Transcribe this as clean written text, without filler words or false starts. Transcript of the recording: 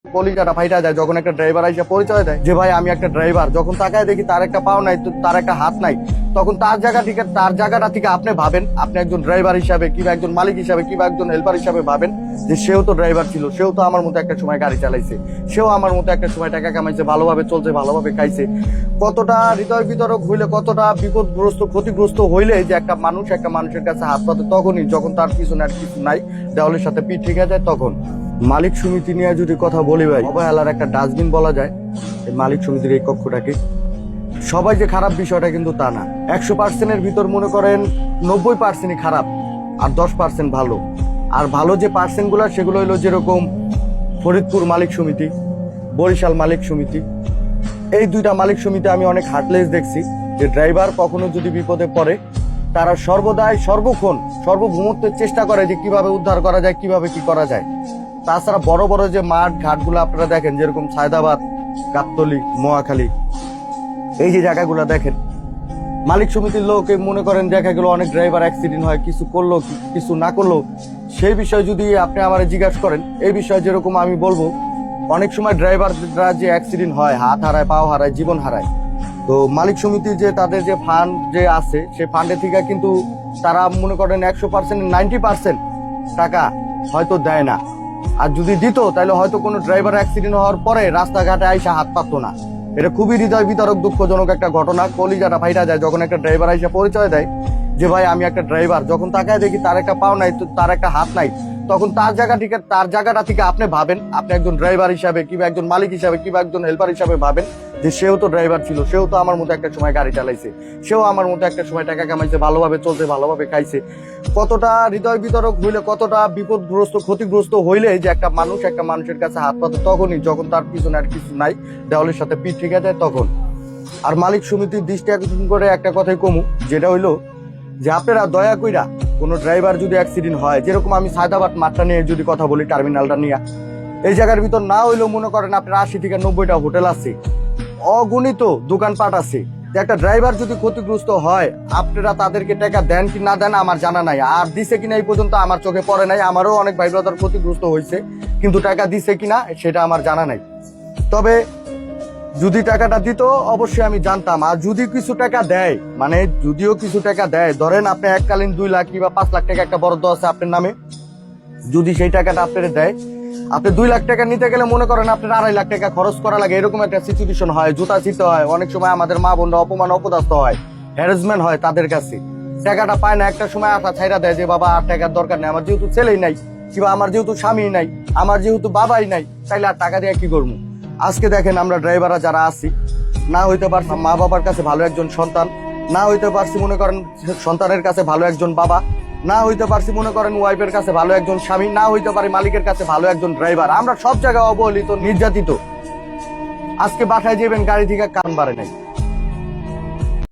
কলিজাটা ফাইটা যায় যখন একটা ড্রাইভার এসে পরিচয় দেয় যে ভাই আমি একটা ড্রাইভার। যখন তাকায় দেখি তার একটা পাও নাই, তার একটা হাত নাই, তখন তার জায়গাটা থেকে আপনি ভাবেন, আপনি একজন ড্রাইভার হিসাবে কিংবা একজন মালিক হিসাবে কিংবা একজন হেল্পার হিসাবে ভাবেন যে সেও তো ড্রাইভার ছিল, সেও তো আমার মতো একটা সময় গাড়ি চালাইছে, সেও আমার মতো একটা সময় টাকা কামাইছে, ভালোভাবে চলছে, ভালোভাবে খাইছে। কতটা হৃদয় বিতরক হইলে, কতটা বিপদগ্রস্ত ক্ষতিগ্রস্ত হইলে যে একটা মানুষের কাছে হাত পাতে তখনই যখন তার পিছনে আর কিছু নাই, দেওয়ালের সাথে পিঠ ঠেকে যায়। তখন মালিক সমিতি নিয়ে যদি কথা বলি ভাই, অবহেলার একটা ডাস্টবিন বলা যায় এই মালিক সমিতির এই কক্ষটাকে। সবাই যে খারাপ বিষয়টা কিন্তু তা না। 100%-এর ভিতর মনে করেন 90%ই খারাপ আর 10% ভালো। আর ভালো যে পার্সেন্টগুলো সেগুলো হলো যেরকম ফরিদপুর মালিক সমিতি, বরিশাল মালিক সমিতি। এই দুইটা মালিক সমিতি আমি অনেক হার্টলেস দেখছি যে ড্রাইভার কখনো যদি বিপদে পড়ে তারা সর্বদাই সর্বক্ষণ সর্বভৌমত্বের চেষ্টা করে যে কিভাবে উদ্ধার করা যায়, কিভাবে কি করা যায়। তাছাড়া বড় বড় যে মাঠ ঘাটগুলো আপনারা দেখেন, যেরকম সায়দাবাদ, গাবতলী, মহাখালী, এই যে জায়গাগুলো দেখেন, মালিক সমিতির লোক মনে করেন দেখা গেল অনেক ড্রাইভার অ্যাক্সিডেন্ট হয়, কিছু করলো কিছু না করলো, সেই বিষয়ে যদি আপনি আমার জিজ্ঞাসা করেন, এই বিষয়ে যেরকম আমি বলবো, অনেক সময় ড্রাইভাররা যে অ্যাক্সিডেন্ট হয়, হাত হারায়, পাও হারায়, জীবন হারায়, তো মালিক সমিতি যে তাদের যে ফান্ড যে আছে সেই ফান্ডে থেকে কিন্তু তারা মনে করেন 100% 90% টাকা হয়তো দেয় না। আর যদি দিত তাহলে হয়তো কোনো ড্রাইভার অ্যাক্সিডেন্ট হওয়ার পরে রাস্তাঘাটে আইসা হাত পাততো না। এটা খুবই হৃদয় বিতরক দুঃখজনক একটা ঘটনা। কলিজাটা ফাইটা যায় যখন একটা ড্রাইভার আইসা পরিচয় দেয় যে ভাই আমি একটা ড্রাইভার। যখন তাকায় দেখি তার একটা পাও নাই, তার একটা হাত নাই, তখন তার জায়গাটা থেকে আপনি ভাবেন, আপনি একজন ড্রাইভার হিসাবে কিংবা একজন মালিক হিসাবে কিংবা একজন হেল্পার হিসাবে ভাবেন যে সেও তো ড্রাইভার ছিল, সেও তো আমার মতো একটা সময় গাড়ি চালাইছে, সেও আমার মতো একটা সময় টাকা কামাইছে, ভালোভাবে চলছে, ভালোভাবে খাইছে। কতটা হৃদয় বিতরক হইলে, কতটা বিপদগ্রস্ত ক্ষতিগ্রস্ত হইলে যে একটা মানুষের কাছে হাত পাতে তখনই যখন তার পিছনে আর কিছু নাই, দেওয়ালের সাথে পিঠ ঠেকে যায় তখন। আর মালিক সমিতির দৃষ্টি আকর্ষণ করে একটা কথাই কমু, যেটা হইলো যে আপনারা দয়া কইরা কোনো ড্রাইভার যদি অ্যাক্সিডেন্ট হয়, যেরকম আমি সায়দাবাদ মাঠটা নিয়ে যদি কথা বলি, টার্মিনালটা নিয়ে, এই জায়গার ভিতর না হইলেও মনে করেন আপনার 80 থেকে 90টা হোটেল আছে, অগণিত দোকানপাট আছে। একটা ড্রাইভার যদি ক্ষতিগ্রস্ত হয়, আপনারা তাদেরকে টাকা দেন কি না দেন আমার জানা নাই, আর দিছে কিনা এই পর্যন্ত আমার চোখে পড়ে নাই। আমারও অনেক ভাই ব্রাদার ক্ষতিগ্রস্ত হয়েছে, কিন্তু টাকা দিছে কিনা সেটা আমার জানা নাই। তবে যদি টাকাটা দিত অবশ্যই আমি জানতাম। আর যদি কিছু টাকা দেয়, মানে যদিও কিছু টাকা দেয়, ধরেন আপনি এককালীন 2 লাখ কিংবা 5 লাখ টাকা একটা বরাদ্দ আছে আপনার নামে, যদি সেই টাকাটা আপনার দেয়, আপনি 2 লাখ টাকা নিতে গেলে মনে করেন আপনার 2.5 লাখ টাকা খরচ করা লাগে, এরকম একটা সিচুয়েশন হয়। জুতা ছিতে হয়, অনেক সময় আমাদের মা বোনরা অপমান অপদস্থ হয়, হ্যারাসমেন্ট হয় তাদের কাছে, টাকাটা পায় না। একটা সময় আশা ছাইরা দেয় যে বাবা আর টাকার দরকার নেই, আমার যেহেতু ছেলেই নাই কিংবা আমার যেহেতু স্বামী নাই, আমার যেহেতু বাবাই নাই, তাইলে আর টাকা দিয়ে কি করবো। আজকে দেখেন আমরা ড্রাইভাররা যারা আছি, না হইতে পারছি মা বাবার কাছে ভালো একজন সন্তান, না হইতে পারছি মনে করেন সন্তানের কাছে ভালো একজন বাবা, না হইতে পারছি মনে করেন ওয়াইফের কাছে ভালো একজন স্বামী, না হইতে পারি মালিকের কাছে ভালো একজন ড্রাইভার। আমরা সব জায়গায় অবহেলিত, নির্যাতিত। আজকে বাসায় যাবেন গাড়ি থেকে কান বাড়ে নাই,